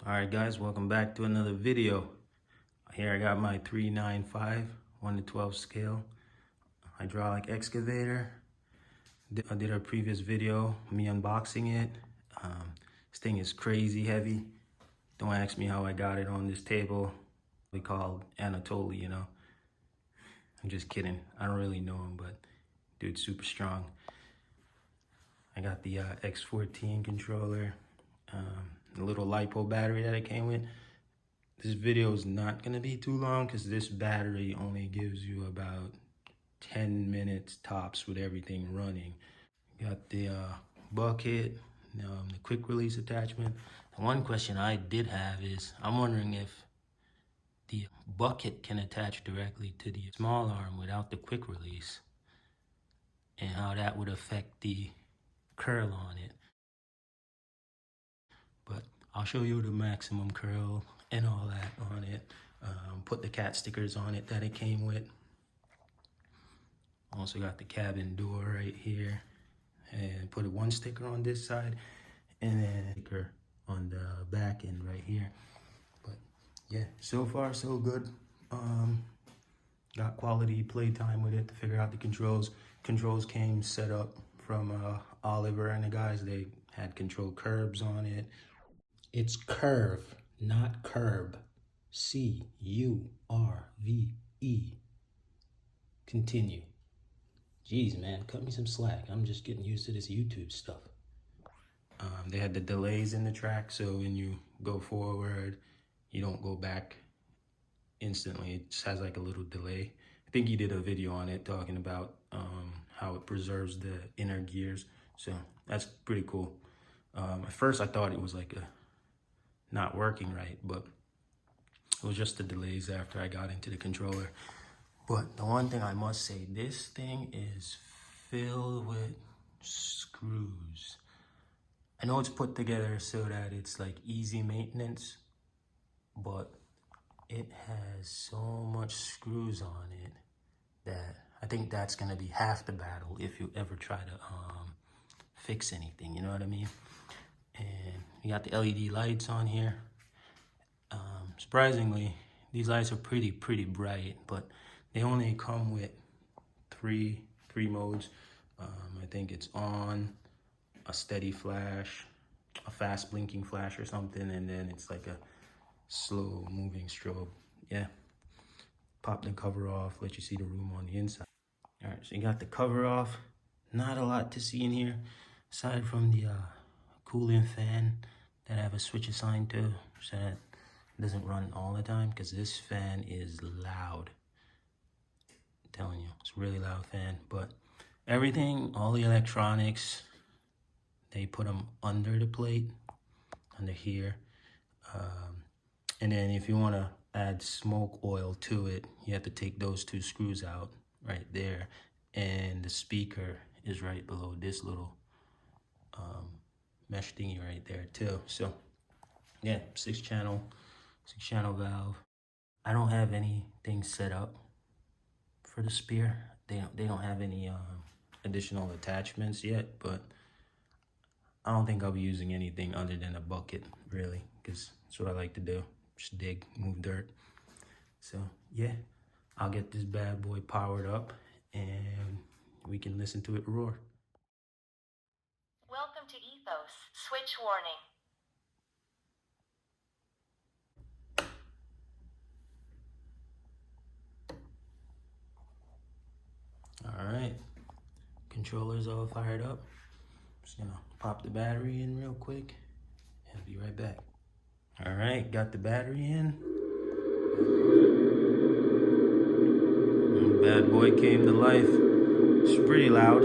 Alright guys, welcome back to another video. Here I got my 395 1 to 12 scale hydraulic excavator. I did a previous video, me unboxing it. This thing is crazy heavy. Don't ask me how I got it on this table. We called Anatoly, you know. I'm just kidding. I don't really know him, but dude's super strong. I got the X14 controller. The little LiPo battery that it came with. This video is not going to be too long because this battery only gives you about 10 minutes tops with everything running. Got the bucket, the quick release attachment. The one question I did have is, I'm wondering if the bucket can attach directly to the small arm without the quick release, and how that would affect the curl on it. But I'll show you the maximum curl and all that on it. Put the cat stickers on it that it came with. Also got the cabin door right here, and put one sticker on this side and then a sticker on the back end right here. But yeah, so far so good. Got quality playtime with it to figure out the controls. Controls came set up from Oliver and the guys. They had control curbs on it. It's curve, not curb. C-U-R-V-E. Continue. Jeez, man, cut me some slack. I'm just getting used to this YouTube stuff. They had the delays in the track, so when you go forward, you don't go back instantly. It just has like a little delay. I think he did a video on it talking about how it preserves the inner gears. So that's pretty cool. At first I thought it was like not working right, but it was just the delays after I got into the controller. But the one thing I must say, this thing is filled with screws. I know it's put together so that it's like easy maintenance, but it has so much screws on it that I think that's gonna be half the battle if you ever try to fix anything, you know what I mean? And you got the LED lights on here. Surprisingly, these lights are pretty bright, but they only come with three modes. I think it's on, a steady flash, a fast blinking flash or something, and then it's like a slow moving strobe. Yeah. Pop the cover off, let you see the room on the inside. All right, so you got the cover off. Not a lot to see in here, aside from the cooling fan that I have a switch assigned to, so that it doesn't run all the time, because this fan is loud. I'm telling you, it's a really loud fan. But everything, all the electronics, they put them under the plate, under here. And then if you want to add smoke oil to it, you have to take those two screws out right there. And the speaker is right below this little mesh thingy right there too. So yeah, six channel valve. I don't have anything set up for the spear. They don't have any additional attachments yet, but I don't think I'll be using anything other than a bucket, really, because that's what I like to do. Just dig, move dirt. So yeah, I'll get this bad boy powered up and we can listen to it roar. Welcome to Ethos. Switch warning. All right, controller's all fired up. Just gonna pop the battery in real quick and be right back. All right, got the battery in. And bad boy came to life. It's pretty loud.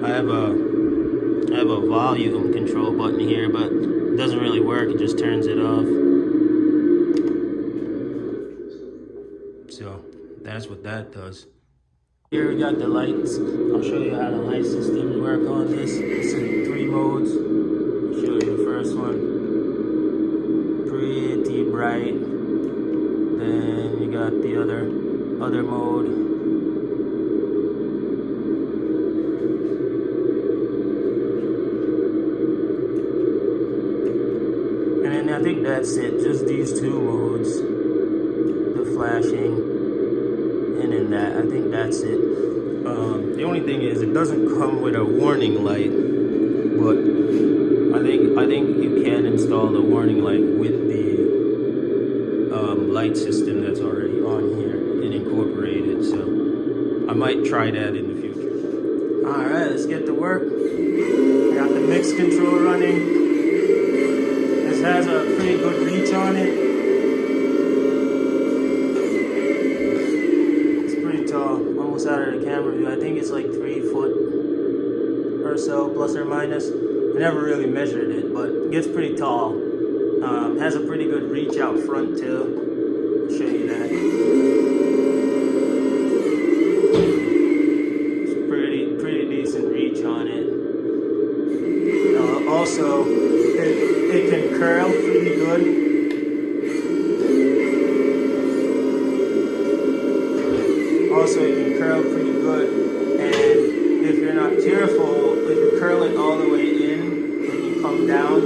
I have a volume control button here, but it doesn't really work. It just turns it off. So that's what that does. Here we got the lights. I'll show you how the light systems work on this. It's in 3 modes. I'll show you the first one. Pretty bright. Then you got the other mode. And then And I think that's it, just these two modes, the flashing and then that. I think that's it. The only thing is it doesn't come with a warning light, but I think you can install the warning light with the light system that's already on here and incorporate it. So I might try that in the future. All right, let's get to work. Got the mix control running. This has a pretty good reach on it. It's pretty tall, almost out of the camera view. I think it's like 3 foot or so, plus or minus. I never really measured it, but it gets pretty tall. Has a pretty good reach out front too. I'll show you that. It's pretty decent reach on it. Also, it can curl pretty good. Also, it can curl pretty good. And if you're not careful, if you curl it all the way in, when you come down,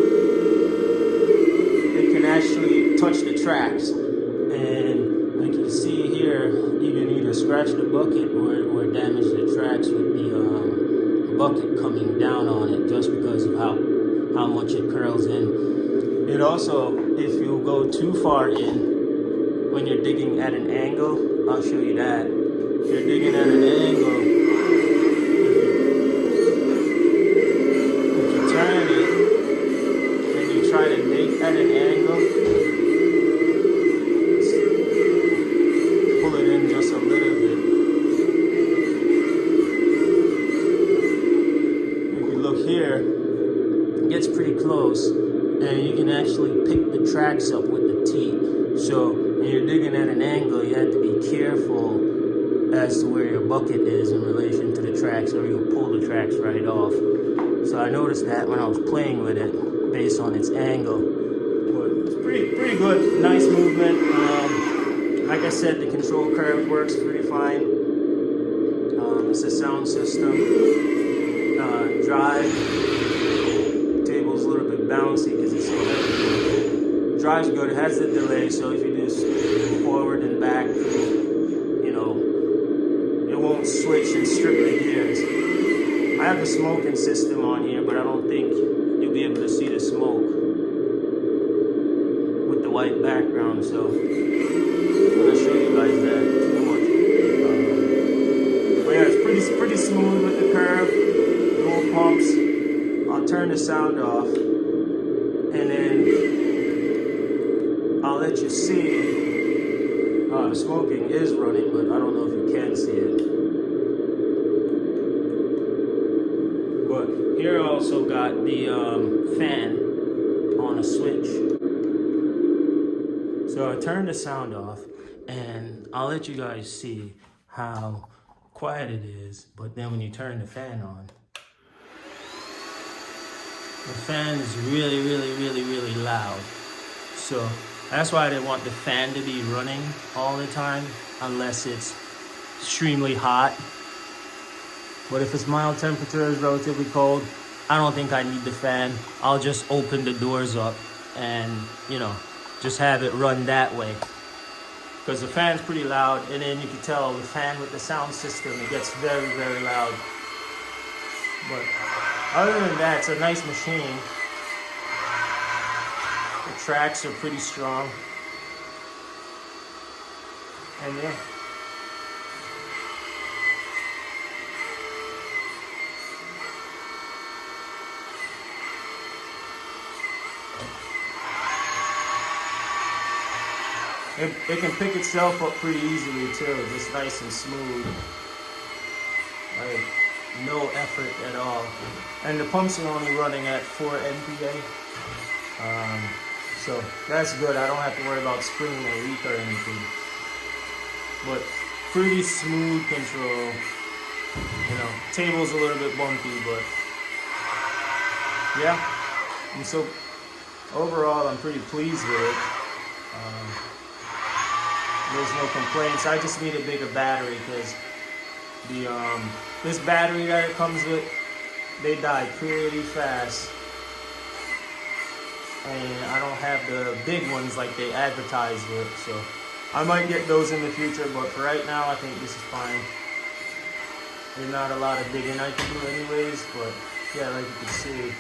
it can actually touch the tracks. And like you see here, you can either scratch the bucket or damage the tracks with the bucket coming down on it, just because of how much it curls in. It also, if you go too far in, when you're digging at an angle, I'll show you that. If you're digging at an angle, if you turn it and you try to dig at an angle, pull it in just a little bit. If you look here, it gets pretty close, and you can actually pick the tracks up with the teeth. So when you're digging at an angle, you have to be careful as to where your bucket is in relation to the tracks, or you'll pull the tracks right off. So I noticed that when I was playing with it, based on its angle. But it's pretty good, nice movement. Like I said, the control curve works pretty fine. It's a sound system. Drive. Table's a little bit bouncy because it's so heavy. Drive's good. It has the delay, so if you do forward and back, you know, it won't switch and strip the gears. I have the smoking system on here, but I don't think you'll be able to see the smoke with the white background, so I'm gonna show you guys that too much. But yeah, it's pretty smooth with the curve, dual pumps. I'll turn the sound off, and then I'll let you see. The smoking is running, but I don't know if you can see it. But here I also got the fan on a switch. So I turned the sound off, and I'll let you guys see how quiet it is. But then when you turn the fan on, the fan is really loud. So that's why I didn't want the fan to be running all the time unless it's extremely hot. But if it's mild temperatures, relatively cold, I don't think I need the fan. I'll just open the doors up and, you know, just have it run that way. Because the fan's pretty loud, and then you can tell the fan with the sound system, it gets very loud. But other than that, it's a nice machine. The tracks are pretty strong. And yeah. It can pick itself up pretty easily too, just nice and smooth. Like, no effort at all. And the pumps are only running at 4 MPa. So that's good. I don't have to worry about springing a leak or anything. But pretty smooth control. You know, table's a little bit bumpy, but yeah. And so overall, I'm pretty pleased with it. There's no complaints. I just need a bigger battery because the this battery that it comes with, they die pretty fast. and I don't have the big ones like they advertise with, so I might get those in the future, but for right now I think this is fine. There's not a lot of digging I can do anyways, but yeah, like you can see,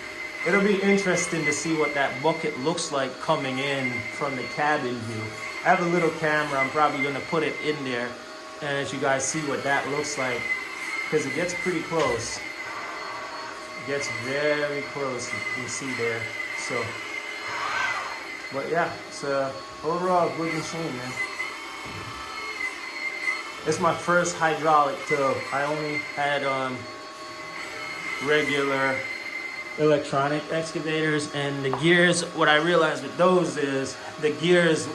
it'll be interesting to see what that bucket looks like coming in from the cabin view. I have a little camera, I'm probably gonna put it in there and as you guys see what that looks like, because it gets pretty close. It gets very close, you can see there. So, but yeah, it's overall a good machine, man. It's my first hydraulic too. I only had regular electronic excavators, and the gears, what I realized with those is the gears,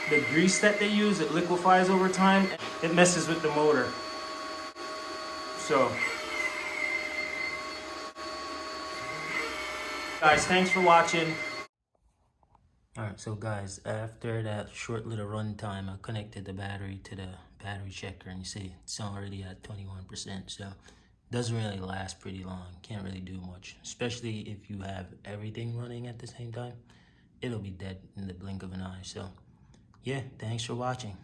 the grease that they use, it liquefies over time. It messes with the motor. So, guys, thanks for watching. Alright, so guys, after that short little run time, I connected the battery to the battery checker, and you see it's already at 21%, so it doesn't really last pretty long. Can't really do much, especially if you have everything running at the same time. It'll be dead in the blink of an eye. So yeah, thanks for watching.